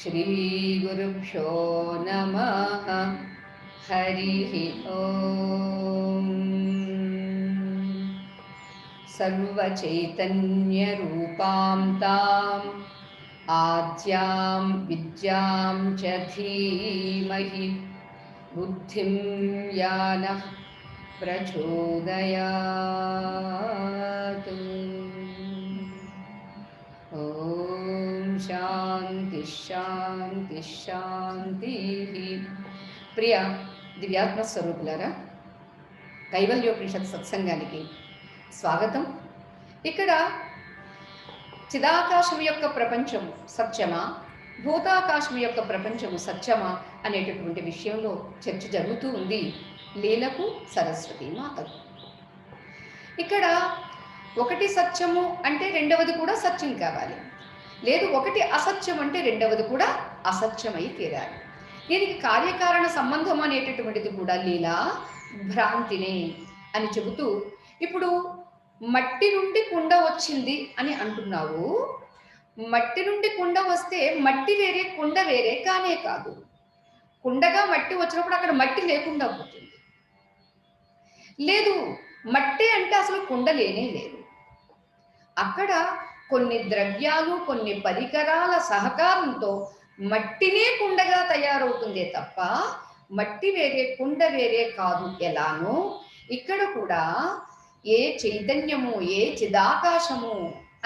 श्रीगुरुभ्यो नमः। हरिः ओम्। सर्वचैतन्यरूपां ताम् आद्यां विद्यां च धीमहि बुद्धिं यानः प्रचोदयात्। ఓం శాంతి శాంతి శాంతి. ప్రియ దివ్యాత్మ స్వరూపులారా, కైవల్యోపనిషత్ సత్సంగానికి స్వాగతం. ఇక్కడ చిదాకాశం యొక్క ప్రపంచం సత్యమా, భూతాకాశం యొక్క ప్రపంచము సత్యమా అనేటటువంటి విషయంలో చర్చ జరుగుతూ ఉంది లీలకు సరస్వతి మాతకు. ఇక్కడ ఒకటి సత్యము అంటే రెండవది కూడా సత్యం కావాలి, లేదు ఒకటి అసత్యం అంటే రెండవది కూడా అసత్యమై తీరాలి. దీనికి కార్యకారణ సంబంధం అనేటటువంటిది కూడా లీలా భ్రాంతినే అని చెబుతూ, ఇప్పుడు మట్టి నుండి కుండ వచ్చింది అని అంటున్నావు. మట్టి నుండి కుండ వస్తే మట్టి వేరే కుండ వేరే కానే కాదు. కుండగా మట్టి వచ్చినప్పుడు అక్కడ మట్టి లేకుండా పోతుంది. లేదు, మట్టి అంటే అసలు కుండ లేనే లేదు. అక్కడ కొన్ని ద్రవ్యాలు, కొన్ని పరికరాల సహకారంతో మట్టినే కుండగా తయారవుతుందే తప్ప మట్టి వేరే కుండ వేరే కాదు. ఎలానో ఇక్కడ కూడా ఏ చైతన్యము, ఏ చిదాకాశము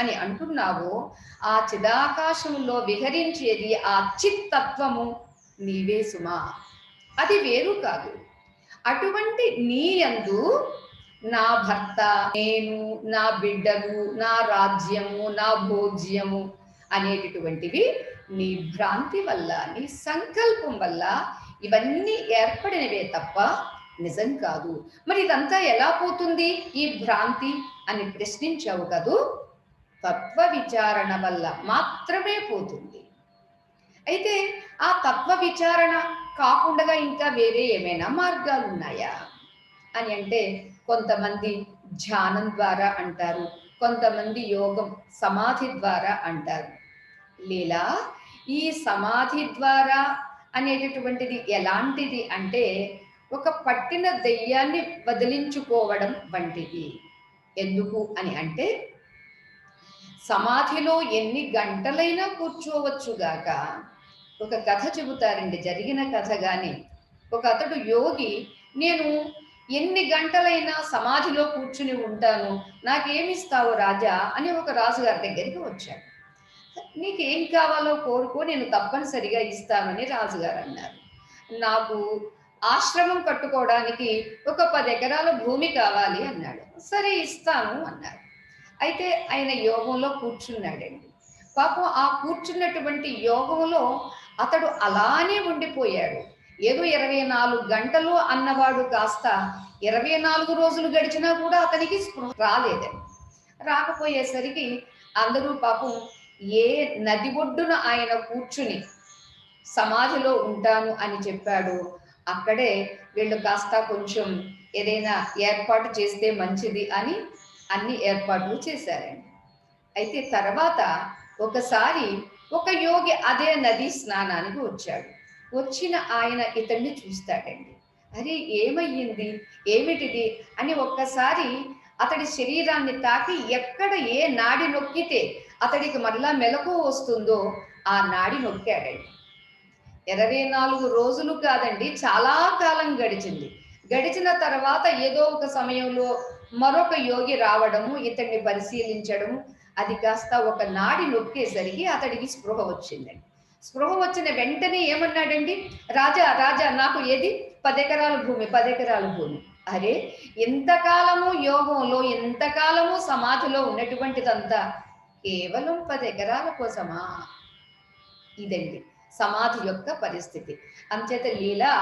అని అంటున్నావో ఆ చిదాకాశంలో విహరించేది ఆ చిత్తత్వము నీవే సుమా, అది వేరు కాదు. అటువంటి నీ యందు నా భర్త, నేను, నా బిడ్డలు, నా రాజ్యము, నా భోజ్యము అనేటటువంటివి నీ భ్రాంతి వల్ల, నీ సంకల్పం వల్ల ఇవన్నీ ఏర్పడినవే తప్ప నిజం కాదు. మరి ఇదంతా ఎలా పోతుంది ఈ భ్రాంతి అని ప్రశ్నించావు కదూ. తత్వ విచారణ వల్ల మాత్రమే పోతుంది. అయితే ఆ తత్వ విచారణ కాకుండా ఇంకా వేరే ఏమైనా మార్గాలు ఉన్నాయా అని అంటే, కొంతమంది ధ్యానం ద్వారా అంటారు, కొంతమంది యోగం సమాధి ద్వారా అంటారు. లీలా, ఈ సమాధి ద్వారా అనేటటువంటిది ఎలాంటిది అంటే ఒక పట్టిన దెయ్యాన్ని వదిలించుకోవడం వంటిది. ఎందుకు అని అంటే, సమాధిలో ఎన్ని గంటలైనా కూర్చోవచ్చుగాక. ఒక కథ చెబుతారండి, జరిగిన కథ. గాని ఒక అతడు యోగి, నేను ఎన్ని గంటలైనా సమాధిలో కూర్చుని ఉంటాను, నాకేమిస్తావు రాజా అని ఒక రాజుగారి దగ్గరికి వచ్చాడు. నీకేం కావాలో కోరుకో, నేను తప్పనిసరిగా ఇస్తానని రాజుగారు అన్నారు. నాకు ఆశ్రమం కట్టుకోవడానికి ఒక 10 ఎకరాల భూమి కావాలి అన్నాడు. సరే ఇస్తాను అన్నారు. అయితే ఆయన యోగంలో కూర్చున్నాడండి. పాపం ఆ కూర్చున్నటువంటి యోగంలో అతడు అలానే ఉండిపోయాడు. ఏదో 24 గంటలు అన్నవాడు కాస్త 24 రోజులు గడిచినా కూడా అతనికి స్పృహ రాలేదండి. రాకపోయేసరికి అందరూ పాపం ఏ నది ఒడ్డున ఆయన కూర్చుని సమాధిలో ఉంటాను అని చెప్పాడు, అక్కడే వీళ్ళు కాస్త కొంచెం ఏదైనా ఏర్పాటు చేస్తే మంచిది అని అన్ని ఏర్పాట్లు చేశారండి. అయితే తర్వాత ఒకసారి ఒక యోగి అదే నది స్నానానికి వచ్చాడు. వచ్చిన ఆయన ఇతన్ని చూస్తాడండి. అరే ఏమయ్యింది, ఏమిటిది అని ఒక్కసారి అతడి శరీరాన్ని తాకి ఎక్కడ ఏ నాడి నొక్కితే అతడికి మళ్ళా మెలకు వస్తుందో ఆ నాడి నొక్కాడండి. 24 రోజులు కాదండి, చాలా కాలం గడిచింది. గడిచిన తర్వాత ఏదో ఒక సమయంలో మరొక యోగి రావడము, ఇతన్ని పరిశీలించడము, అది కాస్త ఒక నాడి నొక్కేసరికి అతడికి స్పృహ వచ్చిందండి. స్పృహ వచ్చిన వెంటనే ఏమన్నాడండి, రాజా రాజా నాకు ఏది 10 ఎకరాల భూమి, 10 ఎకరాల భూమి. అరే, ఎంతకాలము యోగంలో, ఎంతకాలము సమాధిలో ఉన్నటువంటిదంతా కేవలం 10 ఎకరాల కోసమా? ఇదండి సమాధి యొక్క పరిస్థితి. అంచేత లీలా,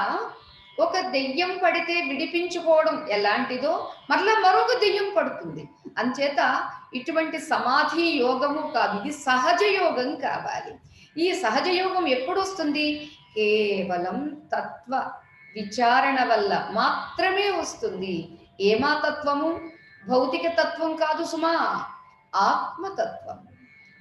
ఒక దెయ్యం పడితే విడిపించుకోవడం ఎలాంటిదో మరలా మరొక దెయ్యం పడుతుంది. అంచేత ఇటువంటి సమాధి యోగము కాదు, ఇది సహజ యోగం కావాలి. ఈ సహజ యోగం ఎప్పుడు వస్తుంది? కేవలం తత్వ విచారణ వల్ల మాత్రమే వస్తుంది. ఏమా తత్వము? భౌతిక తత్వం కాదు సుమా, ఆత్మతత్వం,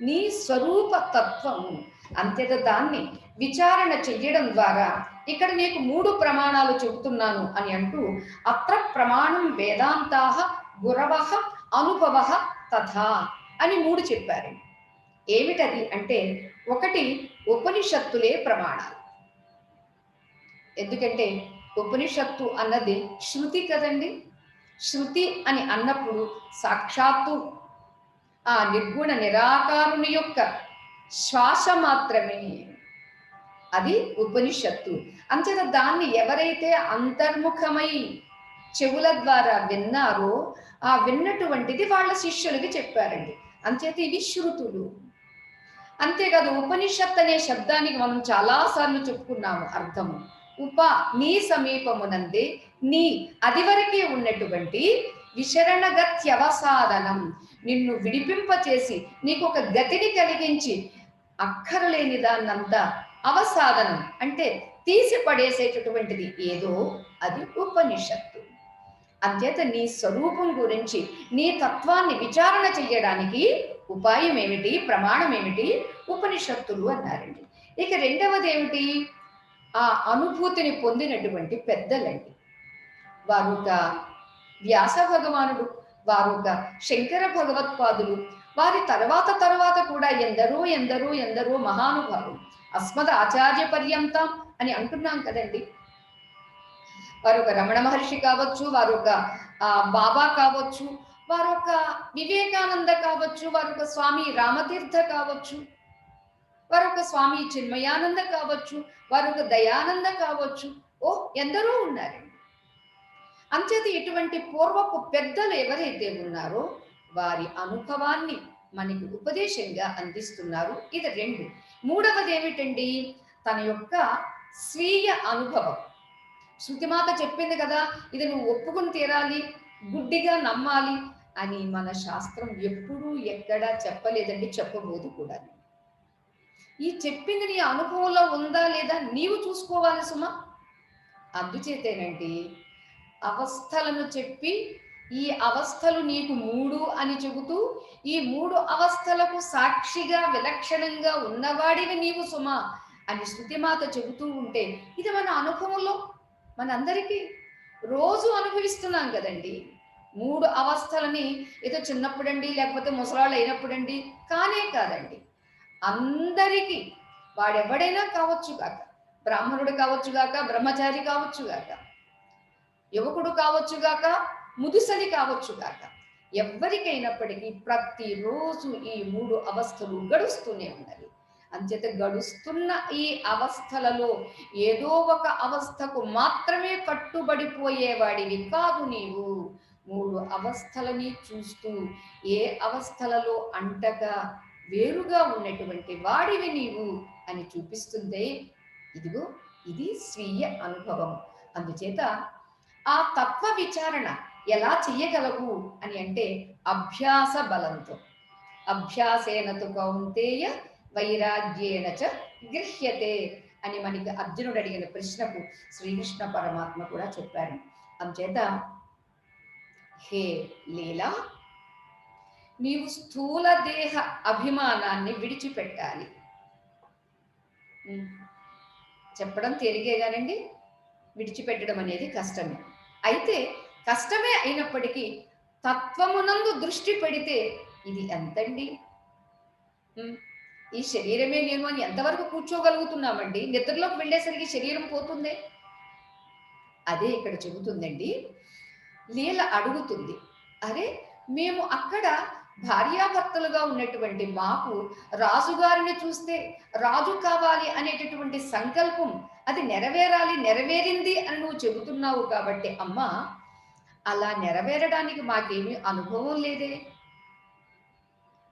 నీ స్వరూప తత్వము. అంతేత దాన్ని విచారణ చెయ్యడం ద్వారా ఇక్కడ నీకు 3 ప్రమాణాలు చెబుతున్నాను అని అంటూ అత్ర ప్రమాణం వేదాంతాః గురవః అనుభవః తథా అని 3 చెప్పారు. ఏమిటది అంటే, ఒకటి ఉపనిషత్తులే ప్రమాణాలు. ఎందుకంటే ఉపనిషత్తు అన్నది శృతి కదండి. శృతి అని అన్నప్పుడు సాక్షాత్తు ఆ నిర్గుణ నిరాకారుని యొక్క శ్వాస మాత్రమే అది ఉపనిషత్తు. అంచేత దాన్ని ఎవరైతే అంతర్ముఖమై చెవుల ద్వారా విన్నారో ఆ విన్నటువంటిది వాళ్ళ శిష్యులకి చెప్పారండి. అంచేత ఇవి శృతులు. అంతేకాదు ఉపనిషత్ అనే శబ్దానికి మనం చాలాసార్లు చెప్పుకున్నాము అర్థము. నీ సమీపమునందే, నీ అది వరకే ఉన్నటువంటి విశరణగత్యవసాదనం, నిన్ను విడిపింపచేసి నీకు ఒక గతిని కలిగించి అక్కరలేని దాన్నంతా అవసాదనం అంటే తీసి పడేసేటటువంటిది ఏదో అది ఉపనిషత్తు. అంచేత నీ స్వరూపం గురించి నీ తత్వాన్ని విచారణ చెయ్యడానికి ఉపాయం ఏమిటి, ప్రమాణం ఏమిటి? ఉపనిషత్తులు అన్నారండి. ఇక రెండవది ఏమిటి? ఆ అనుభూతిని పొందినటువంటి పెద్దలండి. వారొక వ్యాస భగవానుడు, వారొక శంకర భగవత్పాదులు, వారి తర్వాత కూడా ఎందరో ఎందరో ఎందరో మహానుభావులు అస్మద్ ఆచార్య పర్యంతం అని అంటున్నాం కదండి. వారొక రమణ మహర్షి కావచ్చు, వారొక బాబా కావచ్చు, వారొక వివేకానంద కావచ్చు, వారొక స్వామి రామతీర్థ కావచ్చు, వారొక స్వామి చిన్మయానంద కావచ్చు, వారొక దయానంద కావచ్చు. ఎందరో ఉన్నారండి. అంచేత ఇటువంటి పూర్వపు పెద్దలు ఎవరైతే ఉన్నారో వారి అనుభవాన్ని మనకి ఉపదేశంగా అందిస్తున్నారు. ఇది 2. మూడవది ఏమిటండి? తన యొక్క స్వీయ అనుభవం. శృతిమాత చెప్పింది కదా, ఇది నువ్వు ఒప్పుకుని తీరాలి, గుడ్డిగా నమ్మాలి అని మన శాస్త్రం ఎప్పుడూ ఎక్కడా చెప్పలేదండి, చెప్పబోదు కూడా. ఈ చెప్పింది నీ అనుభవంలో ఉందా లేదా నీవు చూసుకోవాలి సుమా. అందుచేతేనండి అవస్థలను చెప్పి ఈ అవస్థలు నీకు 3 అని చెబుతూ ఈ 3 అవస్థలకు సాక్షిగా విలక్షణంగా ఉన్నవాడివి నీవు సుమా అని శృతిమాత చెబుతూ ఉంటే ఇది మన అనుభవంలో మనందరికీ రోజు అనుభవిస్తున్నాం కదండి. 3 అవస్థలని ఏదో చిన్నప్పుడండి లేకపోతే ముసలాళ్ళు అయినప్పుడండి కానే కాదండి. అందరికీ వాడెవడైనా కావచ్చు గాక, బ్రాహ్మణుడు కావచ్చు గాక, బ్రహ్మచారి కావచ్చు గాక, యువకుడు కావచ్చు గాక, ముదుసలి కావచ్చు గాక, ఎవరికైనప్పటికీ ప్రతిరోజు ఈ 3 అవస్థలు గడుస్తూనే ఉండాలి. అంచేత గడుస్తున్న ఈ అవస్థలలో ఏదో ఒక అవస్థకు మాత్రమే కట్టుబడిపోయేవాడివి కాదు నీవు. 3 అవస్థలని చూస్తూ ఏ అవస్థలలో అంటగా వేరుగా ఉన్నటువంటి వాడివి నీవు అని చూపిస్తుందే ఇదిగో ఇది స్వీయ అనుభవం. అందుచేత ఆ తత్వ విచారణ ఎలా చెయ్యగలవు అని అంటే అభ్యాస బలంతో. అభ్యాసేనతు కౌంతేయ వైరాగ్యేన చ గృహ్యతే అని మనకి అర్జునుడు అడిగిన ప్రశ్నకు శ్రీకృష్ణ పరమాత్మ కూడా చెప్పారు. అందుచేత హే లీలా, నీవు స్థూల దేహ అభిమానాన్ని విడిచిపెట్టాలి. చెప్పడం తేలిగేగానండి, విడిచిపెట్టడం అనేది కష్టమే. అయితే కష్టమే అయినప్పటికీ తత్వమునందు దృష్టి పెడితే ఇది ఎంతండి? ఈ శరీరమే నేను అని ఎంతవరకు కూర్చోగలుగుతున్నామండి? నిద్రలోకి వెళ్ళేసరికి శరీరం పోతుందే. అదే ఇక్కడ చెబుతుందండి. లీల అడుగుతుంది, అరే మేము అక్కడ భార్యాభర్తలుగా ఉన్నటువంటి మాకు రాజుగారిని చూస్తే రాజు కావాలి అనేటటువంటి సంకల్పం అది నెరవేరాలి, నెరవేరింది అని నువ్వు చెబుతున్నావు కాబట్టి అమ్మా అలా నెరవేరడానికి మాకేమీ అనుభవం లేదే,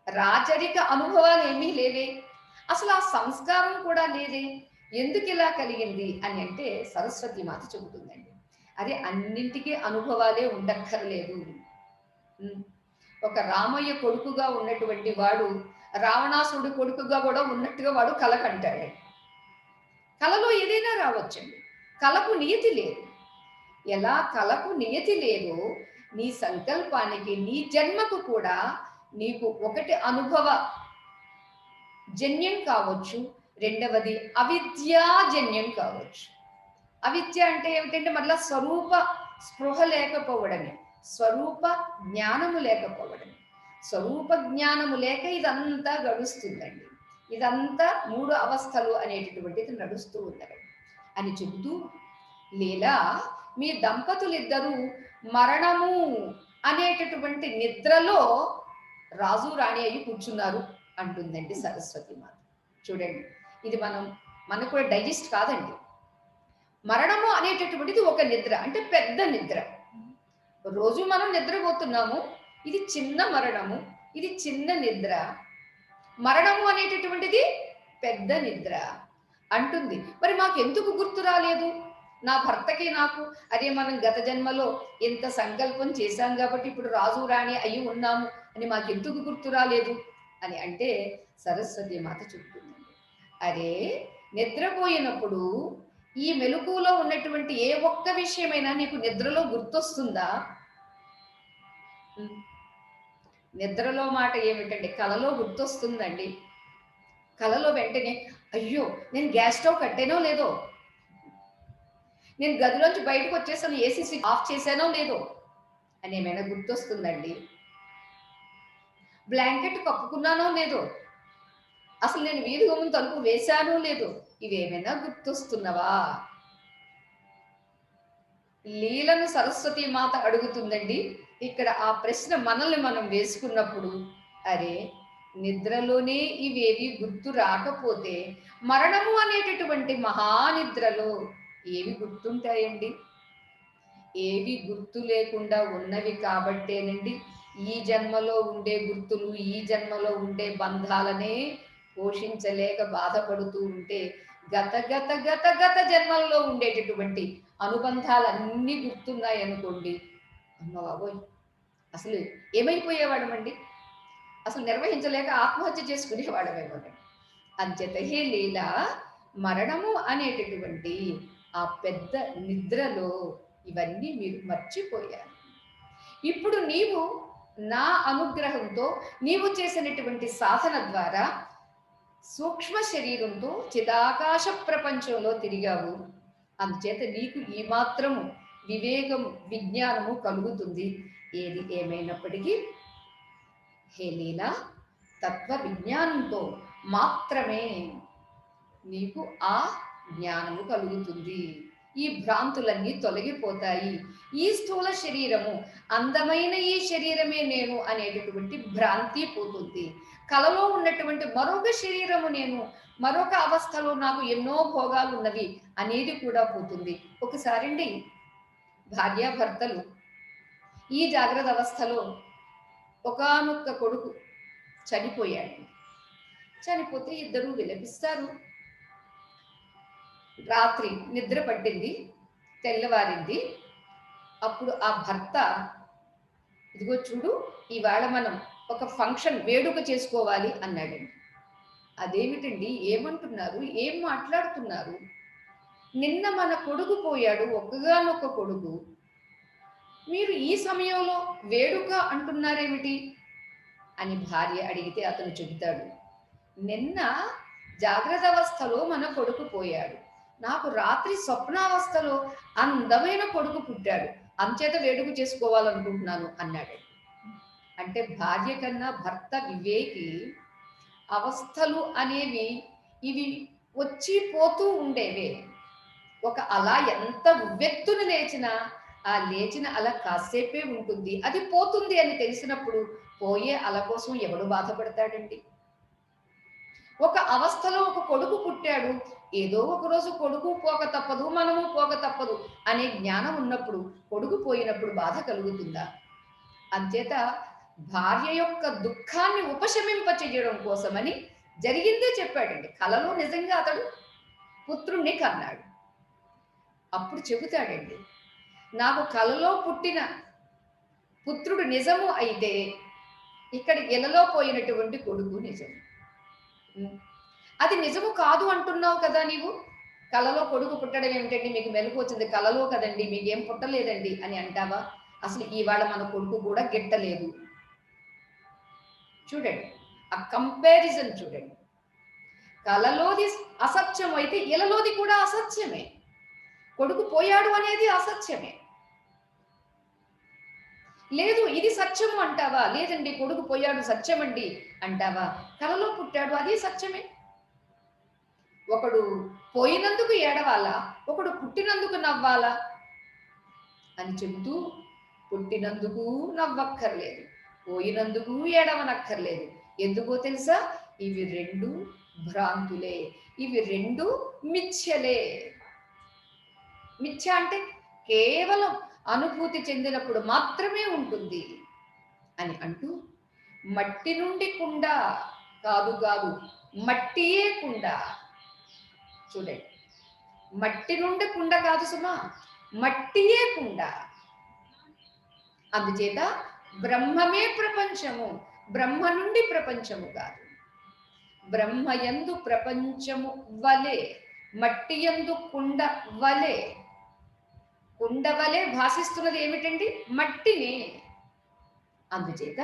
రాజరిక అనుభవాలు ఏమీ లేవే, అసలు ఆ సంస్కారం కూడా లేదే, ఎందుకు ఇలా కలిగింది అని అంటే సరస్వతి మాత చెబుతుందండి. అదే అన్నింటికీ అనుభవాలే ఉండక్కర్లేదు. ఒక రామయ్య కొడుకుగా ఉన్నటువంటి వాడు రావణాసుడి కొడుకుగా కూడా ఉన్నట్టుగా వాడు కల కంటాడు. కలలో ఏదైనా రావచ్చండి, కలకు నియతి లేదు. ఎలా కలకు నియతి లేదో నీ సంకల్పానికి నీ జన్మకు కూడా నీకు ఒకటి అనుభవ జన్యం కావచ్చు, రెండవది అవిద్యాజన్యం కావచ్చు. అవిద్య అంటే ఏమిటంటే మళ్ళా స్వరూప స్పృహ లేకపోవడమే, స్వరూప జ్ఞానము లేకపోవడమే. స్వరూప జ్ఞానము లేక ఇదంతా గడుస్తుందండి. ఇదంతా 3 అవస్థలు అనేటటువంటిది నడుస్తూ ఉన్నది అని చెబుతూ, లీలా మీ దంపతులిద్దరూ మరణము అనేటటువంటి నిద్రలో రాజు రాణి అయి కూర్చున్నారు అంటుందండి సరస్వతి మాత. చూడండి, ఇది మనకు కూడా డైజెస్ట్ కాదండి. మరణము అనేటటువంటిది ఒక నిద్ర, అంటే పెద్ద నిద్ర. రోజు మనం నిద్రపోతున్నాము, ఇది చిన్న మరణము, ఇది చిన్న నిద్ర. మరణము అనేటటువంటిది పెద్ద నిద్ర అంటుంది. మరి మాకెందుకు గుర్తు రాలేదు? నా భర్తకి నాకు అదే మనం గత జన్మలో ఎంత సంకల్పం చేశాం కాబట్టి ఇప్పుడు రాజు రాణి అయి ఉన్నాము అని మాకెందుకు గుర్తు రాలేదు అని అంటే సరస్వతి మాత చెప్తుందండి. అరే, నిద్రపోయినప్పుడు ఈ మెలకువలో ఉన్నటువంటి ఏ ఒక్క విషయమైనా నీకు నిద్రలో గుర్తొస్తుందా? నిద్రలో మాట ఏమిటండి, కలలో గుర్తొస్తుందండి. కలలో వెంటనే అయ్యో నేను గ్యాస్ స్టవ్ కట్టానో లేదో, నేను గదిలోంచి బయటకు వచ్చేసాను, ఏసీ స్విచ్ ఆఫ్ చేశానో లేదో అని ఏమైనా గుర్తొస్తుందండి. బ్లాంకెట్ కప్పుకున్నానో లేదో, అసలు నేను వీధి గుమ్మం తలుపు వేశానో లేదో, ఇవేమైనా గుర్తొస్తున్నవా? లీలను సరస్వతి మాత అడుగుతుందండి. ఇక్కడ ఆ ప్రశ్న మనల్ని మనం వేసుకున్నప్పుడు, అరే నిద్రలోనే ఇవేవి గుర్తు రాకపోతే మరణము అనేటటువంటి మహానిద్రలో ఏవి గుర్తుంటాయండి? ఏవి గుర్తు లేకుండా ఉన్నవి కాబట్టేనండి ఈ జన్మలో ఉండే గుర్తులు, ఈ జన్మలో ఉండే బంధాలనే పోషించలేక బాధపడుతూ ఉంటే గత గత గత గత జన్మల్లో ఉండేటటువంటి అనుబంధాలన్నీ గుర్తున్నాయి అనుకోండి, అమ్మ బాబోయ్ అసలు ఏమైపోయేవాడమండి, అసలు నిర్వహించలేక ఆత్మహత్య చేసుకునేవాడమేమోనండి. అంచేత హే లీల, మరణము అనేటటువంటి ఆ పెద్ద నిద్రలో ఇవన్నీ మీరు మర్చిపోయారు. ఇప్పుడు నీవు నా అనుగ్రహంతో నీవు చేసినటువంటి సాధన ద్వారా సూక్ష్మ శరీరంతో చిదాకాశ ప్రపంచంలో తిరిగావు. అందుచేత నీకు ఈ మాత్రము వివేకము విజ్ఞానము కలుగుతుంది. ఏది ఏమైనప్పటికీ హే లీలా, తత్వ విజ్ఞానంతో మాత్రమే నీకు ఆ జ్ఞానము కలుగుతుంది. ఈ భ్రాంతులన్నీ తొలగిపోతాయి. ఈ స్థూల శరీరము, అందమైన ఈ శరీరమే నేను అనేటటువంటి భ్రాంతి పోతుంది. కలలో ఉన్నటువంటి మరొక శరీరము నేను, మరొక అవస్థలో నాకు ఎన్నో భోగాలు ఉన్నవి అనేది కూడా పోతుంది. ఒకసారండి భార్యాభర్తలు ఈ జాగ్రత్త అవస్థలో ఒకానొక్క కొడుకు చనిపోయాడు. చనిపోతే ఇద్దరు విలపిస్తారు. రాత్రి నిద్ర పట్టింది, తెల్లవారింది. అప్పుడు ఆ భర్త, ఇదిగో చూడు ఇవాళ మనం ఒక ఫంక్షన్ వేడుక చేసుకోవాలి అన్నాడండి. అదేమిటండి, ఏమంటున్నారు, ఏం మాట్లాడుతున్నారు? నిన్న మన కొడుకు పోయాడు, ఒక్కగానొక్క కొడుకు, మీరు ఈ సమయంలో వేడుక అంటున్నారేమిటి అని భార్య అడిగితే అతను చెబుతాడు, నిన్న జాగ్రత్త అవస్థలో మన కొడుకు పోయాడు, నాకు రాత్రి స్వప్నావస్థలో అందమైన కొడుకు పుట్టాడు, అంచేత వేడుక చేసుకోవాలనుకుంటున్నాను అన్నాడు. అంటే భార్య కన్నా భర్త వివేకి. అవస్థలు అనేవి ఇవి వచ్చి పోతూ ఉండేవే. ఒక అల ఎంత ఉవ్వెత్తున లేచినా ఆ లేచిన అల కాసేపే ఉంటుంది, అది పోతుంది అని తెలిసినప్పుడు పోయే అల కోసం ఎవడు బాధపడతాడండి? ఒక అవస్థలో ఒక కొడుకు పుట్టాడు, ఏదో ఒక రోజు కొడుకు పోక తప్పదు, మనము పోక తప్పదు అనే జ్ఞానం ఉన్నప్పుడు కొడుకు పోయినప్పుడు బాధ కలుగుతుందా? అంచేత భార్య యొక్క దుఃఖాన్ని ఉపశమింపచేయడం కోసమని జరిగిందే చెప్పాడండి. కలలో నిజంగా అతడు పుత్రుణ్ణి కన్నాడు. అప్పుడు చెబుతాడండి, నాకు కలలో పుట్టిన పుత్రుడు నిజము అయితే ఇక్కడ ఇలలో పోయినటువంటి కొడుకు నిజం. అది నిజము కాదు అంటున్నావు కదా నీవు, కలలో కొడుకు పుట్టడం ఏమిటండి, మీకు మెలకు వచ్చింది కలలో కదండి, మీకేం పుట్టలేదండి అని అంటావా? అసలు ఇవాళ మన కొడుకు కూడా గిట్టలేదు. చూడండి ఆ కంపారిజన్ చూడండి. కలలోది అసత్యం అయితే ఇలలోది కూడా అసత్యమే. కొడుకు పోయాడు అనేది అసత్యమే. లేదు ఇది సత్యము అంటావా? లేదండి కొడుకు పోయాడు సత్యమండి అంటావా? కలలో పుట్టాడు అది సత్యమే. ఒకడు పోయినందుకు ఏడవాలా, ఒకడు పుట్టినందుకు నవ్వాలా అని చెబుతూ, పుట్టినందుకు నవ్వక్కర్లేదు, పోయినందుకు ఏడవనక్కర్లేదు. ఎందుకో తెలుసా? ఇవి రెండు భ్రాంతులే, ఇవి రెండు మిథ్యలే. మిథ్య అంటే కేవలం అనుభూతి చెందినప్పుడు మాత్రమే ఉంటుంది అని అంటూ, మట్టి నుండి కుండ కాదు కాదు, మట్టియే కుండ. చూడండి, మట్టి నుండి కుండ కాదు సుమా, మట్టియే కుండ. అందుచేత బ్రహ్మమే ప్రపంచము, బ్రహ్మ నుండి ప్రపంచము కాదు. బ్రహ్మయందు ప్రపంచము వలె, మట్టియందు కుండ వలె. కుండ వలె భాషిస్తున్నది ఏమిటండి? మట్టిని. అందుచేత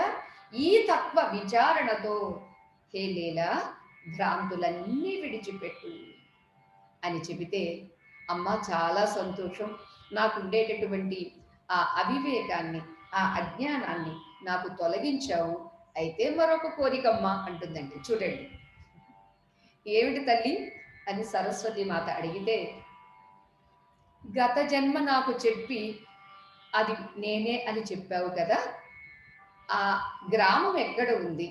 ఈ తత్వ విచారణతో హే లీలా భ్రాంతులన్నీ విడిచిపెట్టు అని చెబితే, అమ్మ చాలా సంతోషం, నాకు ఉండేటటువంటి ఆ అవివేకాన్ని, ఆ అజ్ఞానాన్ని నాకు తొలగించావు. అయితే మరొక కోరికమ్మ అంటుందండి. చూడండి, ఏమిటి తల్లి అని సరస్వతి మాత అడిగితే, గత జన్మ నాకు చెప్పి అది నేనే అని చెప్పావు కదా, ఆ గ్రామం ఎక్కడ ఉంది?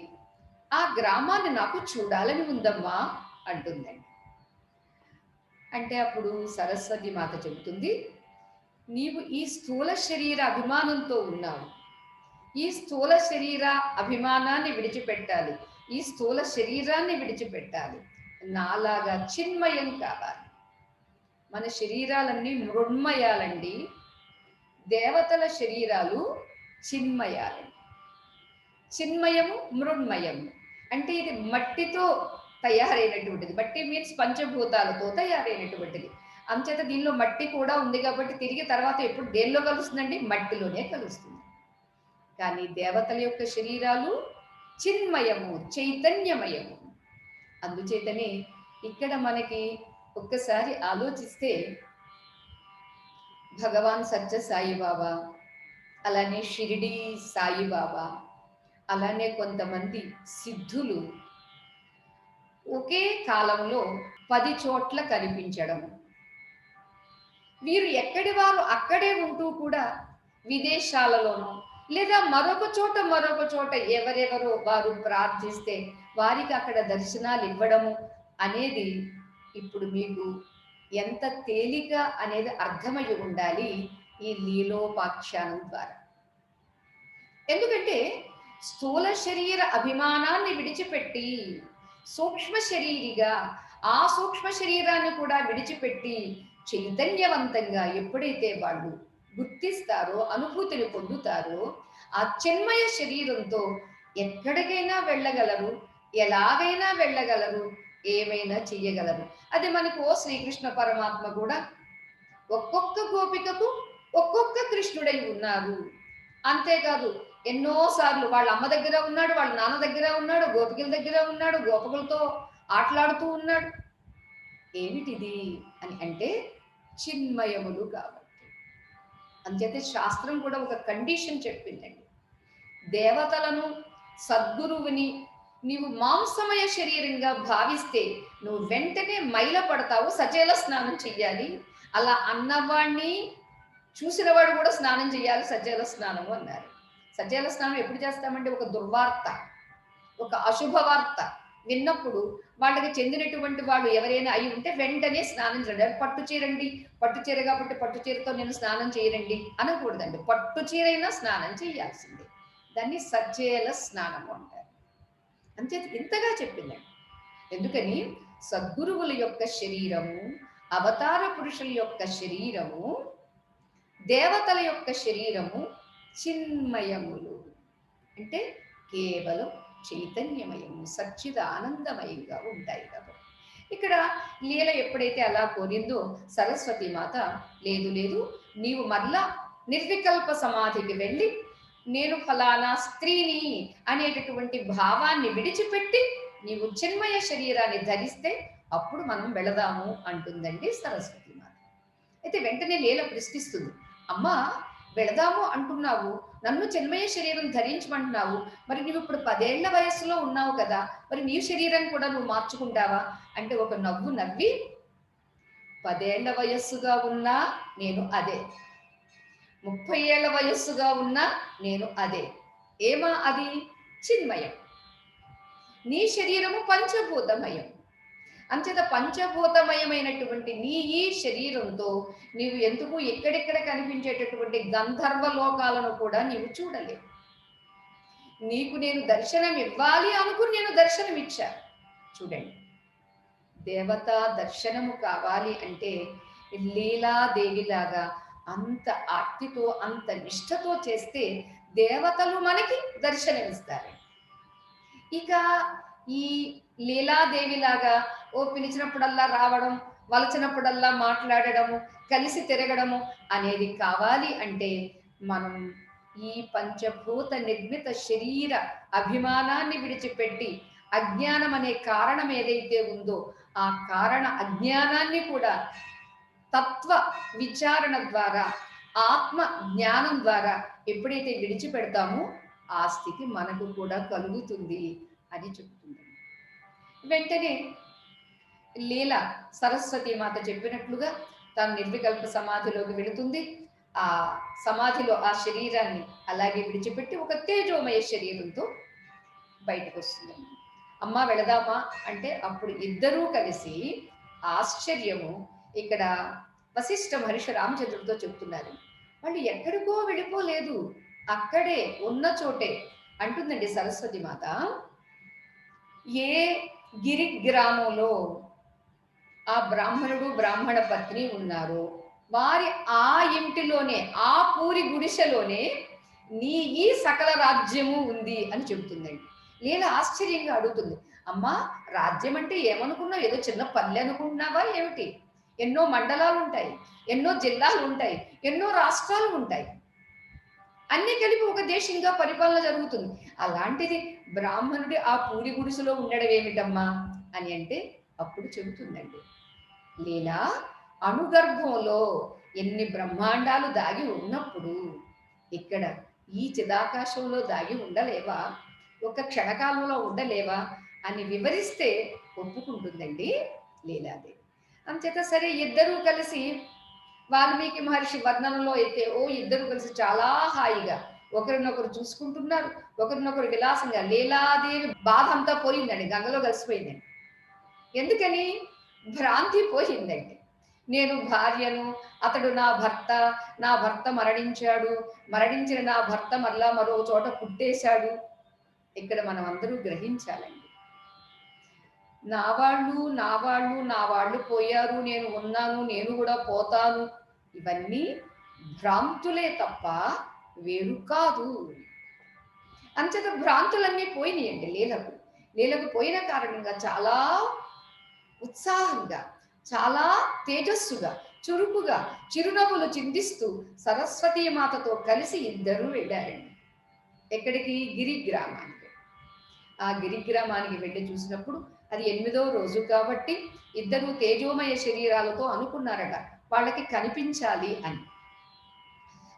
ఆ గ్రామాన్ని నాకు చూడాలని ఉందమ్మా అంటుందండి. అంటే అప్పుడు సరస్వతి మాత చెబుతుంది, నీవు ఈ స్థూల శరీర అభిమానంతో ఉన్నావు. ఈ స్థూల శరీర అభిమానాన్ని విడిచిపెట్టాలి, ఈ స్థూల శరీరాన్ని విడిచిపెట్టాలి. నాలాగా చిన్మయం కావాలి. మన శరీరాలన్నీ మృణ్మయాలండి, దేవతల శరీరాలు చిన్మయాలండి. చిన్మయము మృణ్మయము అంటే ఇది మట్టితో తయారైనటువంటిది. మట్టి మీన్స్ పంచభూతాలతో తయారైనటువంటిది. అంచేత దీనిలో మట్టి కూడా ఉంది కాబట్టి తిరిగి తర్వాత ఎప్పుడు దేనిలో కలుస్తుందండి? మట్టిలోనే కలుస్తుంది. కానీ దేవతల యొక్క శరీరాలు చిన్మయము, చైతన్యమయము. అందుచేతనే ఇక్కడ మనకి ఒక్కసారి ఆలోచిస్తే, భగవాన్ సత్య సాయిబాబా, అలానే షిరిడి సాయిబాబా, అలానే కొంతమంది సిద్ధులు ఒకే కాలంలో 10 చోట్ల కనిపించడం. వీరు ఎక్కడి వారు అక్కడే ఉంటూ కూడా విదేశాలలోనూ లేదా మరొక చోట ఎవరెవరో వారు ప్రార్థిస్తే వారికి అక్కడ దర్శనాలు ఇవ్వడము అనేది ఇప్పుడు మీకు ఎంత తేలిక అనేది అర్థమై ఉండాలి ఈ లీలోపాఖ్యానం ద్వారా. ఎందుకంటే స్థూల శరీర అభిమానాన్ని విడిచిపెట్టి సూక్ష్మ శరీరిగా, ఆ సూక్ష్మ శరీరాన్ని కూడా విడిచిపెట్టి చైతన్యవంతంగా ఎప్పుడైతే వాళ్ళు గుర్తిస్తారో, అనుభూతిని పొందుతారో, ఆ చిన్మయ శరీరంతో ఎక్కడికైనా వెళ్ళగలరు, ఎలాగైనా వెళ్ళగలరు, ఏమైనా చెయ్యగలరు. అది మనకు శ్రీకృష్ణ పరమాత్మ కూడా ఒక్కొక్క గోపికకు ఒక్కొక్క కృష్ణుడై ఉన్నారు. అంతేకాదు ఎన్నోసార్లు వాళ్ళ అమ్మ దగ్గర ఉన్నాడు, వాళ్ళ నాన్న దగ్గర ఉన్నాడు, గోపికల దగ్గర ఉన్నాడు, గోపకులతో ఆటలాడుతూ ఉన్నాడు. ఏమిటిది అని అంటే చిన్మయములు కాబట్టి. అంచేతే శాస్త్రం కూడా ఒక కండిషన్ చెప్పిందండి. దేవతలను, సద్గురువుని నీవు మాంసమయ శరీరంగా భావిస్తే నువ్వు వెంటనే మైల పడతావు, సజేల స్నానం చెయ్యాలి. అలా అన్నవాణ్ణి చూసినవాడు కూడా స్నానం చేయాలి, సజేల స్నానము అన్నారు. సజేల స్నానం ఎప్పుడు చేస్తామంటే ఒక దుర్వార్త, ఒక అశుభ వార్త విన్నప్పుడు వాళ్ళకి చెందినటువంటి వాళ్ళు ఎవరైనా అయి ఉంటే వెంటనే స్నానం చేయండి. పట్టు చీరండి, పట్టు చీర కాబట్టి పట్టు చీరతో నేను స్నానం చేయరండి అనకూడదండి. పట్టు చీరైనా స్నానం చేయాల్సిందే. దాన్ని సజ్జేల స్నానము అంటారు. అంచేత ఇంతగా చెప్పిందండి. ఎందుకని సద్గురువుల యొక్క శరీరము, అవతార పురుషుల యొక్క శరీరము, దేవతల యొక్క శరీరము చిన్మయములు అంటే కేవలం చైతన్యమయము, సచ్చిద ఆనందమయంగా ఉంటాయి కాబట్టి. ఇక్కడ లీల ఎప్పుడైతే అలా కోరిందో సరస్వతి మాత, లేదు లేదు, నీవు మళ్ళా నిర్వికల్ప సమాధికి వెళ్ళి నేను ఫలానా స్త్రీని అనేటటువంటి భావాన్ని విడిచిపెట్టి నీవు చిన్మయ శరీరాన్ని ధరిస్తే అప్పుడు మనం వెళదాము అంటుందండి సరస్వతి మాత. అయితే వెంటనే లీల ప్రశ్నిస్తుంది, అమ్మా వెళదాము అంటున్నావు, నన్ను చిన్మయ శరీరం ధరించమంటున్నావు, మరి నువ్వు ఇప్పుడు 10 ఏళ్ల వయస్సులో ఉన్నావు కదా, మరి నీ శరీరం కూడా నువ్వు మార్చుకుంటావా అంటే ఒక నవ్వు నవ్వి, 10 ఏళ్ల వయస్సుగా ఉన్నా నేను అదే, 30 ఏళ్ల వయస్సుగా ఉన్నా నేను అదే. ఏమా అది? చిన్మయం. నీ శరీరము పంచభూతమయం. అంచేత పంచభూతమయమైనటువంటి నీ ఈ శరీరంతో నీవు ఎందుకు ఎక్కడెక్కడ కనిపించేటటువంటి గంధర్వ లోకాలను కూడా నీవు చూడలేవు. నీకు నేను దర్శనం ఇవ్వాలి అనుకుని నేను దర్శనం ఇచ్చా. చూడండి, దేవతా దర్శనము కావాలి అంటే లీలాదేవిలాగా అంత ఆర్తితో అంత నిష్ఠతో చేస్తే దేవతలు మనకి దర్శనమిస్తారు. ఇక ఈ లీలాదేవిలాగా ఓ పిలిచినప్పుడల్లా రావడం, వలచినప్పుడల్లా మాట్లాడడము, కలిసి తిరగడము అనేది కావాలి అంటే మనం ఈ పంచభూత నిర్మిత శరీర అభిమానాన్ని విడిచిపెట్టి అజ్ఞానం అనే కారణం ఏదైతే ఉందో ఆ కారణ అజ్ఞానాన్ని కూడా తత్వ విచారణ ద్వారా, ఆత్మ జ్ఞానం ద్వారా ఎప్పుడైతే విడిచిపెడతామో ఆ స్థితి మనకు కూడా కలుగుతుంది అని చెబుతుంది. వెంటనే లీల సరస్వతి మాత చెప్పినట్లుగా తాను నిర్వికల్ప సమాధిలోకి వెళుతుంది. ఆ సమాధిలో ఆ శరీరాన్ని అలాగే విడిచిపెట్టి ఒక తేజోమయ శరీరంతో బయటకు వస్తుంది. అమ్మ వెళదామా అంటే అప్పుడు ఇద్దరూ కలిసి ఆశ్చర్యము ఇక్కడ వశిష్ఠ మహర్షి రామచంద్రుడితో చెప్తున్నారు. వాళ్ళు ఎక్కడికో వెళ్ళిపోలేదు, అక్కడే ఉన్న చోటే అంటుందండి సరస్వతి మాత. ఏ గిరి గ్రామంలో ఆ బ్రాహ్మణుడు బ్రాహ్మణ పత్ని ఉన్నారు, వారి ఆ ఇంటిలోనే ఆ పూరి గుడిసెలోనే నీ ఈ సకల రాజ్యము ఉంది అని చెబుతుందండి. లీల ఆశ్చర్యంగా అడుగుతుంది, అమ్మా రాజ్యం అంటే ఏమనుకున్నావు? ఏదో చిన్న పల్లె అనుకుంటున్నావా ఏమిటి? ఎన్నో మండలాలు ఉంటాయి, ఎన్నో జిల్లాలు ఉంటాయి, ఎన్నో రాష్ట్రాలు ఉంటాయి, అన్ని కలిపి ఒక దేశంగా పరిపాలన జరుగుతుంది. అలాంటిది బ్రాహ్మణుడి ఆ పూరి గుడిసెలో ఉండడం ఏమిటమ్మా అని అంటే అప్పుడు చెబుతుందండి లీలా, అణుగర్భంలో ఎన్ని బ్రహ్మాండాలు దాగి ఉన్నప్పుడు ఇక్కడ ఈ చిదాకాశంలో దాగి ఉండలేవా? ఒక క్షణకాలంలో ఉండలేవా అని వివరిస్తే ఒప్పుకుంటుందండి లీలాదేవి. అంచేత సరే ఇద్దరూ కలిసి వాల్మీకి మహర్షి వర్ణనలో అయితే ఇద్దరు కలిసి చాలా హాయిగా ఒకరినొకరు చూసుకుంటున్నారు, ఒకరినొకరు విలాసంగా. లీలాదేవి బాధ అంతా పోయిందండి, గంగలో కలిసిపోయిందండి. ఎందుకని? భ్రాంతి పోయిందండి. నేను భార్యను, అతడు నా భర్త, నా భర్త మరణించాడు, మరణించిన నా భర్త మరలా మరో చోట పుట్టేశాడు. ఇక్కడ మనం అందరూ గ్రహించాలండి, నా వాళ్ళు నా వాళ్ళు నా వాళ్ళు పోయారు, నేను ఉన్నాను, నేను కూడా పోతాను, ఇవన్నీ భ్రాంతులే తప్ప వేరు కాదు. అంచేత భ్రాంతులన్నీ పోయినాయండి లీలకు పోయిన కారణంగా చాలా ఉత్సాహంగా, చాలా తేజస్సుగా, చురుకుగా, చిరునవ్వులు చిందిస్తూ సరస్వతీ మాతతో కలిసి ఇద్దరూ వెళ్ళారండి. ఎక్కడికి? గిరిగ్రామానికి. ఆ గిరిగ్రామానికి వెళ్ళి చూసినప్పుడు అది 8వ రోజు కాబట్టి ఇద్దరు తేజోమయ శరీరాలతో అనుకున్నారట వాళ్ళకి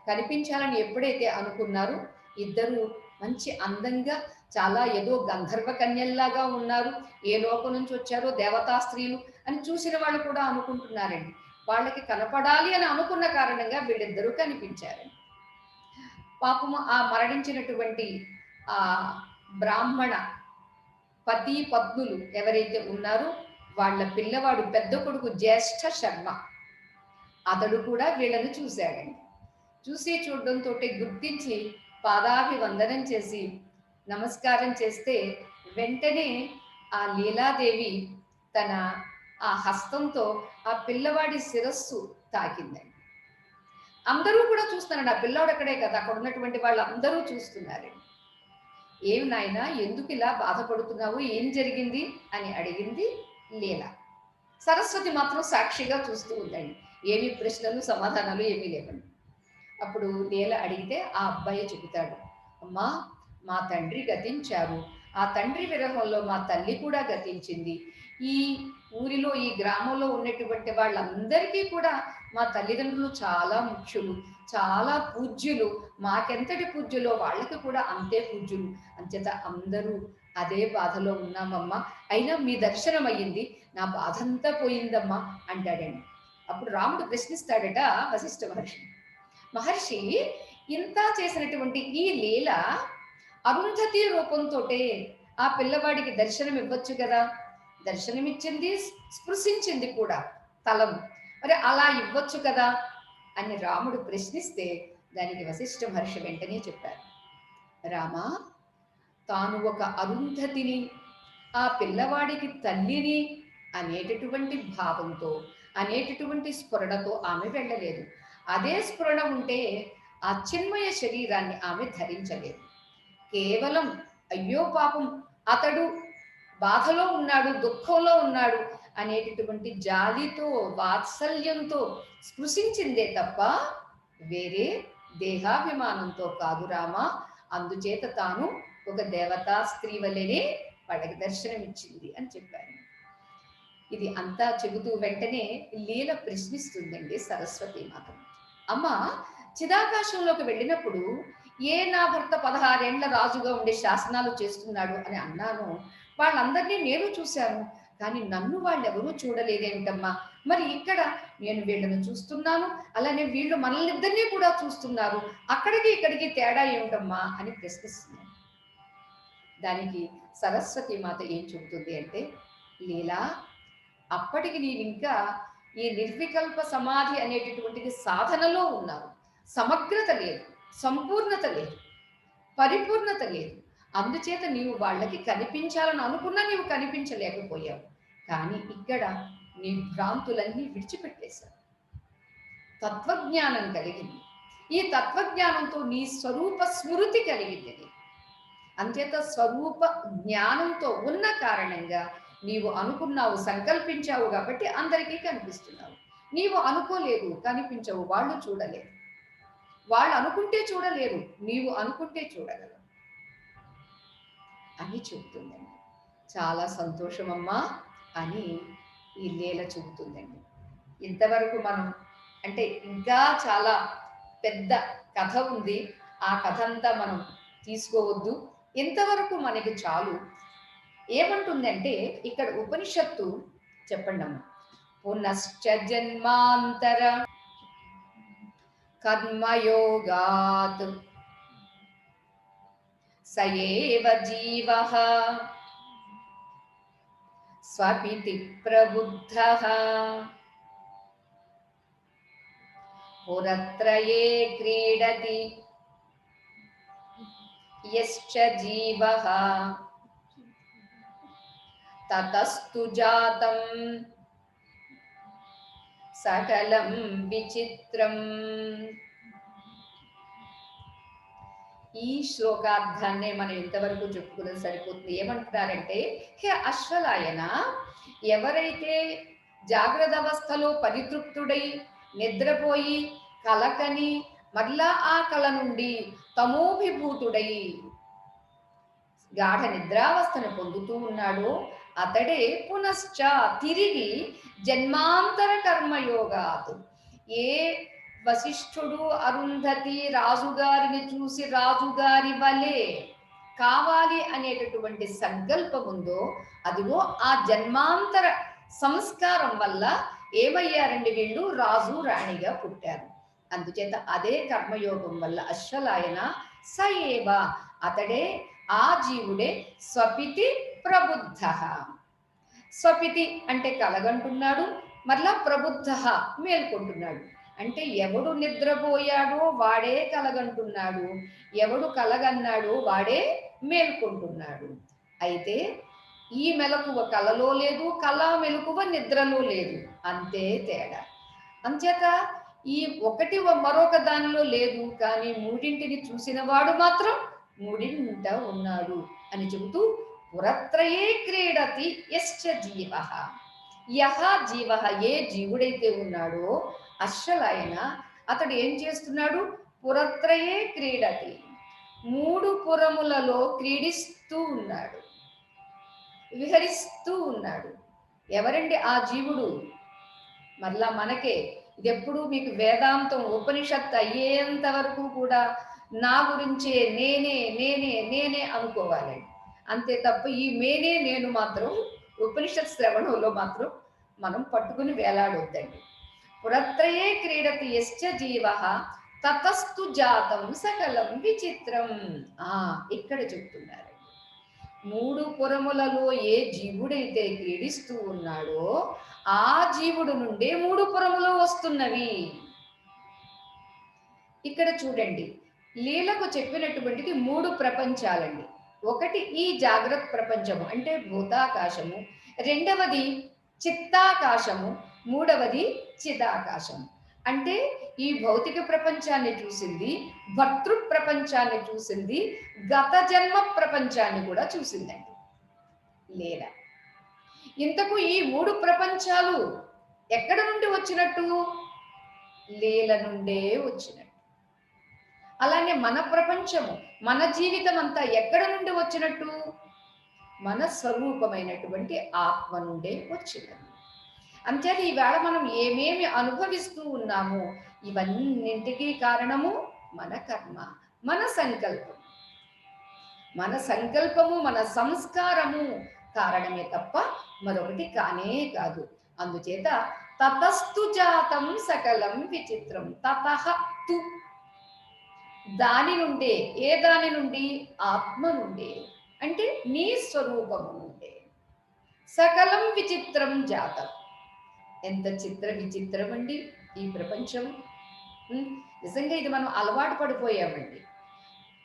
కనిపించాలని ఎప్పుడైతే అనుకున్నారో ఇద్దరు మంచి అందంగా, చాలా ఏదో గంధర్వ కన్యల్లాగా ఉన్నారు, ఏ లోకం నుంచి వచ్చారో దేవతా స్త్రీలు అని చూసిన వాళ్ళు కూడా అనుకుంటున్నారండి. వాళ్ళకి కనపడాలి అని అనుకున్న కారణంగా వీళ్ళిద్దరూ కనిపించారండి. పాపము ఆ మరణించినటువంటి ఆ బ్రాహ్మణ పతి పత్నులు ఎవరైతే ఉన్నారో వాళ్ళ పిల్లవాడు పెద్ద కొడుకు జ్యేష్ఠ శర్మ, అతడు కూడా వీళ్ళని చూశాడండి. చూడడంతో గుర్తించి పాదాభివందనం చేసి నమస్కారం చేస్తే వెంటనే ఆ లీలాదేవి తన ఆ హస్తంతో ఆ పిల్లవాడి శిరస్సు తాకిందండి. అందరూ కూడా చూస్తున్నారండి, ఆ పిల్లాడు అక్కడే కదా, అక్కడ ఉన్నటువంటి వాళ్ళు అందరూ చూస్తున్నారండి. ఏమి నాయనా, ఎందుకు ఇలా బాధపడుతున్నావు, ఏం జరిగింది అని అడిగింది లీల. సరస్వతి మాత్రం సాక్షిగా చూస్తూ ఉందండి, ఏమి ప్రశ్నలు సమాధానాలు ఏమీ లేవండి. అప్పుడు లీల అడిగితే ఆ అబ్బాయి చెబుతాడు, అమ్మా మా తండ్రి గతించారు, ఆ తండ్రి విరహంలో మా తల్లి కూడా గతించింది. ఈ ఊరిలో, ఈ గ్రామంలో ఉన్నటువంటి వాళ్ళందరికీ కూడా మా తల్లిదండ్రులు చాలా ముఖ్యులు, చాలా పూజ్యులు. మాకెంతటి పూజ్యులో వాళ్ళకి కూడా అంతే పూజ్యులు. అంచేత అందరూ అదే బాధలో ఉన్నామమ్మా. అయినా మీ దర్శనం అయ్యింది, నా బాధంతా పోయిందమ్మా అంటాడండి. అప్పుడు రాముడు ప్రశ్నిస్తాడట వశిష్ఠ మహర్షి. మహర్షి, ఇంత చేసినటువంటి ఈ లీల అరుంధతి రూపంతోటే ఆ పిల్లవాడికి దర్శనం ఇవ్వచ్చు కదా. దర్శనమిచ్చింది, స్పృశించింది కూడా తలం. మరి అలా ఇవ్వచ్చు కదా అని రాముడు ప్రశ్నిస్తే దానికి వశిష్ఠ మహర్షి వెంటనే చెప్పారు. రామా, తాను ఒక అరుంధతిని, ఆ పిల్లవాడికి తల్లిని అనేటటువంటి భావంతో, అనేటటువంటి స్ఫురణతో ఆమె వెళ్ళలేదు. అదే స్ఫురణ ఉంటే ఆ చిన్మయ శరీరాన్ని ఆమె ధరించలేదు. కేవలం అయ్యో పాపం, అతడు బాధలో ఉన్నాడు, దుఃఖంలో ఉన్నాడు అనేటటువంటి జాలితో, వాత్సల్యంతో స్పృశించిందే తప్ప వేరే దేహాభిమానంతో కాదు రామా. అందుచేత తాను ఒక దేవతా స్త్రీ వలెనే వాళ్ళకి దర్శనమిచ్చింది అని చెప్పారు. ఇది అంతా చెబుతూ వెంటనే లీల ప్రశ్నిస్తుందండి సరస్వతి మాత. అమ్మ, చిదాకాశంలోకి వెళ్ళినప్పుడు నా భర్త 16 ఏళ్ల రాజుగా ఉండే శాసనాలు చేస్తున్నాడు అని అన్నాను. వాళ్ళందరినీ నేను చూశాను, కానీ నన్ను వాళ్ళెవరూ చూడలేదేమిటమ్మా. మరి ఇక్కడ నేను వీళ్ళను చూస్తున్నాను, అలానే వీళ్ళు మనల్ని ఇద్దరినీ కూడా చూస్తున్నారు. అక్కడికి ఇక్కడికి తేడా ఏమిటమ్మా అని ప్రశ్నిస్తున్నాను. దానికి సరస్వతి మాత ఏం చెబుతుంది అంటే, లీలా, అప్పటికి నీవు ఇంకా ఈ నిర్వికల్ప సమాధి అనేటటువంటిది సాధనలో ఉన్నారు. సమగ్రత లేదు, సంపూర్ణత లేదు, పరిపూర్ణత లేదు. అందుచేత నీవు వాళ్ళకి కనిపించాలని అనుకున్నా నీవు కనిపించలేకపోయావు. కానీ ఇక్కడ నీ భ్రాంతులన్నీ విడిచిపెట్టేశావు. తత్వజ్ఞానం కలిగింది. ఈ తత్వజ్ఞానంతో నీ స్వరూప స్మృతి కలిగింది. అంచేత స్వరూప జ్ఞానంతో ఉన్న కారణంగా నీవు అనుకున్నావు, సంకల్పించావు కాబట్టి అందరికీ కనిపిస్తున్నావు. నీవు అనుకోలేదు, కనిపించవు, వాళ్ళు చూడలేరు. వాళ్ళు అనుకుంటే చూడలేరు, నీవు అనుకుంటే చూడగలవు అని చెబుతుందండి. చాలా సంతోషమమ్మా అని ఈ లీల చెబుతుందండి. ఇంతవరకు మనం అంటే ఇంకా చాలా పెద్ద కథ ఉంది, ఆ కథ అంతా మనం తీసుకోవద్దు, ఇంతవరకు మనకి చాలు. ఏమంటుందంటే ఇక్కడ ఉపనిషత్తు, చెప్పండి అమ్మ. పునశ్చ జన్మాంతర కర్మయోగాత్ సయేవ జీవః స్వపితి ప్రబుద్ధః పురత్రయే క్రీడతి యశ్చ జీవః తతస్తు జాతం సకలం విచిత్రం. ఈ శ్లోకార్థాన్నే మనం ఇంతవరకు చెప్పుకున్నది సరిపోతుంది. ఏమంటున్నారంటే, హే అశ్వలాయన, ఎవరైతే జాగ్రత్త అవస్థలో పరితృప్తుడై నిద్రపోయి కలకని మరలా ఆ కళ నుండి తమోభిభూతుడై గాఢ నిద్రావస్థను పొందుతూ ఉన్నాడో అతడే పునశ్చ తిరిగి జన్మాంతర కర్మయోగాత్. ఏ వశిష్ఠుడు అరుంధతి రాజుగారిని చూసి రాజుగారి వలె కావాలి అనేటటువంటి సంకల్పం ఉందో, అదిగో ఆ జన్మాంతర సంస్కారం వల్ల ఏమయ్యారండి వీళ్ళు, రాజు రాణిగా పుట్టారు. అందుచేత అదే కర్మయోగం వల్ల అశ్వలాయన సయేవ, అతడే, ఆ జీవుడే స్వపితి ప్రబుద్ధ. స్వపితి అంటే కలగంటున్నాడు, మరలా ప్రబుద్ధ మేల్కొంటున్నాడు. అంటే ఎవడు నిద్రపోయాడో వాడే కలగంటున్నాడు, ఎవడు కలగన్నాడో వాడే మేల్కొంటున్నాడు. అయితే ఈ మెలకువ కలలో లేదు, కళ మెలకువ నిద్రలో లేదు, అంతే తేడా. అంచేత ఈ ఒకటి మరొక దానిలో లేదు, కానీ మూడింటిని చూసిన వాడు మాత్రం మూడింట ఉన్నాడు అని చెబుతూ, పురత్రయే క్రీడతి యశ్చ జీవః. యహ జీవః, ఏ జీవుడైతే ఉన్నాడో అశ్వలాయన, అతడు ఏం చేస్తున్నాడు, పురత్రయే క్రీడతి, మూడు పురములలో క్రీడిస్తూ ఉన్నాడు, విహరిస్తూ ఉన్నాడు. ఎవరండి ఆ జీవుడు? మరలా మనకే. ఇది ఎప్పుడు మీకు వేదాంతం ఉపనిషత్తు అయ్యేంత వరకు కూడా నా గురించే, నేనే నేనే నేనే అనుకోవాలండి. అంతే తప్ప ఈ మేనే నేను మాత్రం ఉపనిషత్ శ్రవణంలో మాత్రం మనం పట్టుకుని వేలాడొద్దండి. పురత్రయే క్రీడతి యశ్చ జీవ తతస్తు జాతం సకలం విచిత్రం. ఇక్కడ చెప్తున్నారు, మూడు పురములలో ఏ జీవుడైతే క్రీడిస్తూ ఉన్నాడో ఆ జీవుడు నుండే మూడు పురములు వస్తున్నవి. ఇక్కడ చూడండి, లీలకు చెప్పినటువంటిది మూడు ప్రపంచాలండి. ఒకటి ఈ జాగ్రత్త ప్రపంచము అంటే భూతాకాశము, రెండవది చిత్తాకాశము, మూడవది చిదాకాశము. అంటే ఈ భౌతిక ప్రపంచాన్ని చూసింది, భర్తృ ప్రపంచాన్ని చూసింది, గత జన్మ ప్రపంచాన్ని కూడా చూసిందండి లీల. ఇంతకు ఈ మూడు ప్రపంచాలు ఎక్కడ నుండి వచ్చినట్టు? లీల నుండే వచ్చినట్టు. అలానే మన ప్రపంచము, మన జీవితం అంతా ఎక్కడ నుండి వచ్చినట్టు? మన స్వరూపమైనటువంటి ఆత్మ నుండే వచ్చినది. అంతేది ఈవేళ మనం ఏమేమి అనుభవిస్తూ ఉన్నామో ఇవన్నింటికీ కారణము మన కర్మ, మన సంకల్పం. మన సంకల్పము, మన సంస్కారము కారణమే తప్ప మరొకటి కానే కాదు. అందుచేత తతస్తు జాతం సకలం విచిత్రం. తతః తు, దాని నుండే. ఏ దాని నుండి? ఆత్మ నుండే, అంటే నీ స్వరూపము నుండే. సకలం విచిత్రం జాతం. ఎంత చిత్ర విచిత్రం అండి ఈ ప్రపంచం. నిజంగా ఇది మనం అలవాటు పడిపోయామండి.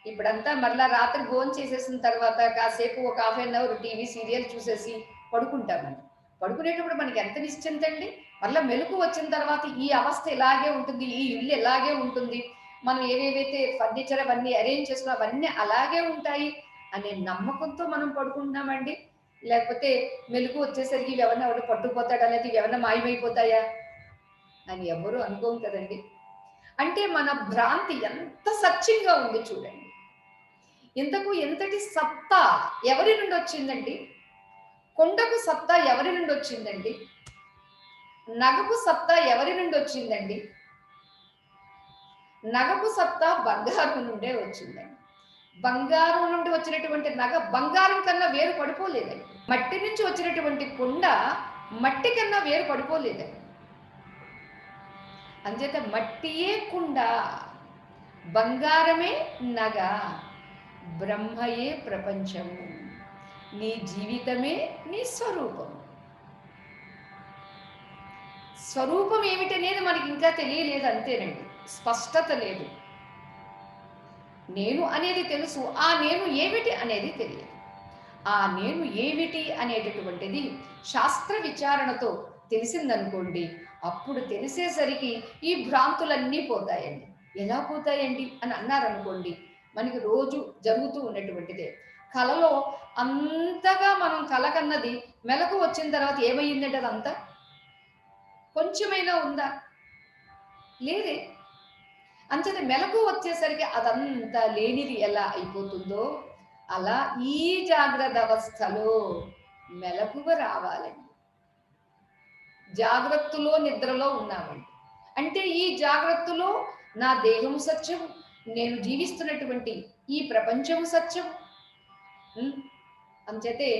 ఇప్పుడంతా మరలా రాత్రి భోజనం చేసేసిన తర్వాత కాసేపు ఒక ½ టీవీ సీరియల్ చూసేసి పడుకుంటామండి. పడుకునేటప్పుడు మనకి ఎంత నిశ్చింత అండి. మళ్ళీ మెలకు వచ్చిన తర్వాత ఈ అవస్థ ఇలాగే ఉంటుంది, ఈ ఇల్లు ఇలాగే ఉంటుంది, మనం ఏవేవైతే ఫర్నిచర్ అవన్నీ అరేంజ్ చేసుకున్నా అవన్నీ అలాగే ఉంటాయి అనే నమ్మకంతో మనం పడుకుంటున్నామండి. లేకపోతే మెలకు వచ్చేసరికి ఇవన్నీ ఎవరు పట్టుకుపోతాడా, లేదా ఇవన్నీ మాయమైపోతాయా అని ఎవరు అనుకోం కదండి. అంటే మన భ్రాంతి ఎంత సత్యంగా ఉంది చూడండి. ఇంతకు ఎంతటి సత్తా ఎవరి నుండి వచ్చిందండి? కొండకు సత్తా ఎవరి నుండి వచ్చిందండి? నగకు సత్తా ఎవరి నుండి వచ్చిందండి? నగకు సత్తా బంగారం నుండే వచ్చిందండి. బంగారం నుండి వచ్చినటువంటి నగ బంగారం కన్నా వేరు పడిపోలేదండి. మట్టి నుంచి వచ్చినటువంటి కుండ మట్టి కన్నా వేరు పడిపోలేదండి. అంచేత మట్టియే కుండ, బంగారమే నగ, బ్రహ్మయే ప్రపంచము, నీ జీవితమే నీ స్వరూపం. స్వరూపం ఏమిటనేది మనకి ఇంకా తెలియలేదు, అంతేనండి. స్పష్టత లేదు. నేను అనేది తెలుసు, ఆ నేను ఏమిటి అనేది తెలియదు. ఆ నేను ఏమిటి అనేటటువంటిది శాస్త్ర విచారణతో తెలిసిందనుకోండి, అప్పుడు తెలిసేసరికి ఈ భ్రాంతులన్నీ పోతాయండి. ఎలా పోతాయండి అని అన్నారనుకోండి, మనకి రోజు జరుగుతూ ఉన్నటువంటిదే. కలలో అంతగా మనం కల కన్నది మెలకు వచ్చిన తర్వాత ఏమయ్యిందంటే అదంతా కొంచెమైనా ఉందా? లేదే. అంచేత మెలకు వచ్చేసరికి అదంతా లేనిది ఎలా అయిపోతుందో అలా ఈ జాగ్రత్త అవస్థలో మెలకువ రావాలండి. జాగ్రత్తలో నిద్రలో ఉన్నామండి. అంటే ఈ జాగ్రత్తలో నా దేహం సత్యం, నేను జీవిస్తున్నటువంటి ఈ ప్రపంచం సత్యం. అంచేతే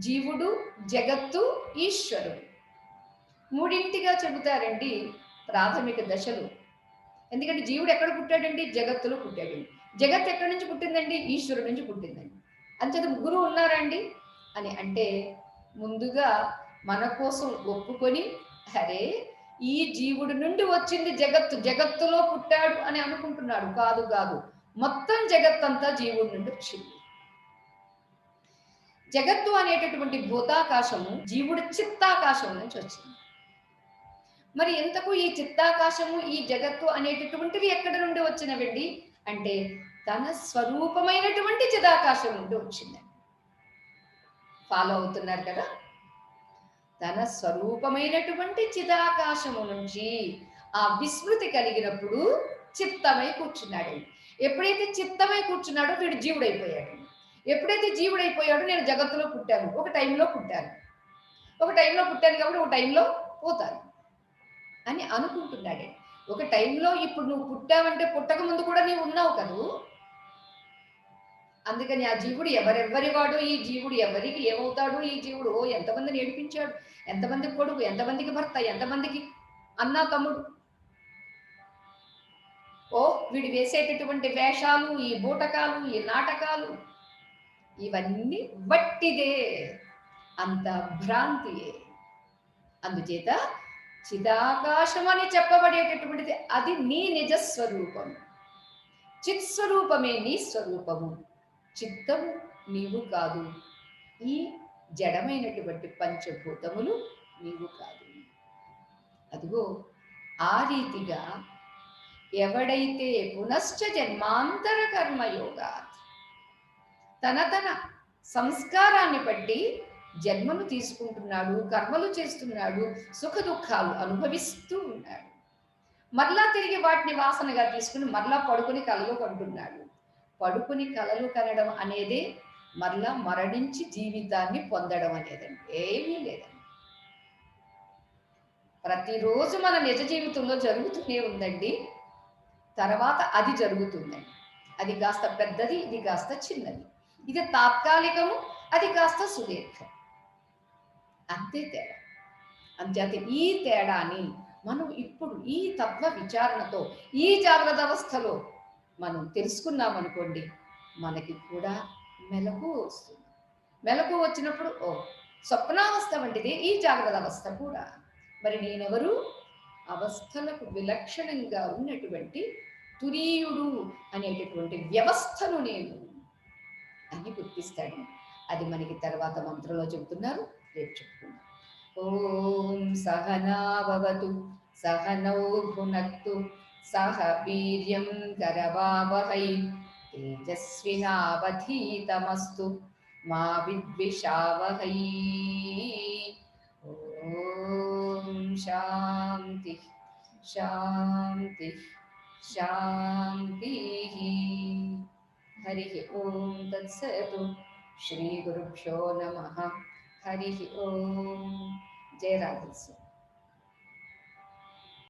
జీవుడు, జగత్తు, ఈశ్వరుడు మూడింటిగా చెబుతారండి ప్రాథమిక దశలు. ఎందుకంటే జీవుడు ఎక్కడ పుట్టాడండి? జగత్తులో పుట్టాడండి. జగత్ ఎక్కడి నుంచి పుట్టిందండి? ఈశ్వరుడు నుంచి పుట్టిందండి. అంచేత ముగ్గురు ఉన్నారండి అని అంటే ముందుగా మన కోసం ఒప్పుకొని, అరే ఈ జీవుడి నుండి వచ్చింది జగత్తు, జగత్తులో పుట్టాడు అని అనుకుంటున్నాడు. కాదు కాదు, మొత్తం జగత్తంతా జీవుడి నుండి వచ్చింది. జగత్తు అనేటటువంటి భూతాకాశము జీవుడి చిత్తాకాశం నుంచి వచ్చింది. మరి ఎంతకు ఈ చిత్తాకాశము, ఈ జగత్తు అనేటటువంటివి ఎక్కడి నుండి వచ్చినవండి అంటే తన స్వరూపమైనటువంటి చిదాకాశం నుండి వచ్చిందండి. ఫాలో అవుతున్నారు కదా? తన స్వరూపమైనటువంటి చిదాకాశము నుంచి ఆ విస్మృతి కలిగినప్పుడు చిత్తమై కూర్చున్నాడండి. ఎప్పుడైతే చిత్తమై కూర్చున్నాడో వీడు జీవుడైపోయాడండి. ఎప్పుడైతే జీవుడైపోయాడో నేను జగత్తులో పుట్టాను. ఒక టైంలో పుట్టాను. ఒక టైంలో పుట్టాను కాబట్టి ఒక టైంలో పోతాను అని అనుకుంటున్నాడండి. ఒక టైంలో ఇప్పుడు నువ్వు పుట్టావంటే పుట్టక ముందు కూడా నీవు ఉన్నావు కదూ. అందుకని ఆ జీవుడు ఎవరెవ్వరి వాడు, ఈ జీవుడు ఎవరికి ఏమవుతాడు, ఈ జీవుడు ఓ ఎంతమందిని ఏడిపించాడు, ఎంతమందికి కొడుకు, ఎంతమందికి భర్త, ఎంతమందికి అన్న తమ్ముడు. ఓ వీడు వేసేటటువంటి వేషాలు, ఈ బూటకాలు, ఈ నాటకాలు ఇవన్నీ వట్టిదే, అంత భ్రాంతియే. అందుచేత చిదాకాశం అని చెప్పబడేటటువంటిది అది నీ నిజస్వరూపం. చిత్స్వరూపమే నీ స్వరూపము. చిత్తము నీవు కాదు. ఈ జడమైనటువంటి పంచభూతములు నీవు కాదు. అదిగో ఆ రీతిగా ఎవడైతే పునశ్చ జన్మాంతర కర్మయోగా తన సంస్కారాన్ని బట్టి జన్మను తీసుకుంటున్నాడు, కర్మలు చేస్తున్నాడు, సుఖ దుఃఖాలు అనుభవిస్తూ ఉన్నాడు. మరలా తిరిగి వాటిని వాసనగా తీసుకుని మరలా పడుకుని కలలు కంటున్నాడు. పడుకుని కలలు కనడం అనేదే మరలా మరణించి జీవితాన్ని పొందడం అనేదండి. ఏమీ లేదండి. ప్రతిరోజు మన నిజ జీవితంలో జరుగుతూనే ఉందండి. తర్వాత అది జరుగుతుందండి. అది కాస్త పెద్దది, ఇది కాస్త చిన్నది. ఇది తాత్కాలికము, అది కాస్త సుదీర్ఘం. అంతే తేడా. అంచేత ఈ తేడాని మనం ఇప్పుడు ఈ తత్వ విచారణతో ఈ జాగ్రత్త అవస్థలో మనం తెలుసుకున్నామనుకోండి, మనకి కూడా మెలకు వస్తుంది. మెలకు వచ్చినప్పుడు ఓ స్వప్నావస్థ వంటిది ఈ జాగ్రత్త అవస్థ కూడా. మరి నేనెవరు? అవస్థలకు విలక్షణంగా ఉన్నటువంటి తురీయుడు అనేటటువంటి వ్యవస్థను నేను అని గుర్తిస్తాడు. అది మనకి తర్వాత మంత్రంలో చెబుతున్నారు, రేపు చెప్పుకుందాం. ఓం సహనావతు సహనౌ భునక్తు సహ వీర్యం కరవావహై తేజస్వినావధీతమస్తు మా విద్విషావహై. ఓం శాంతి శాంతి శాంతి. హరి ఓం తత్సతు. శ్రీ గురుభ్యో నమః. హరి ఓం. జయ రాధేశ్వరి.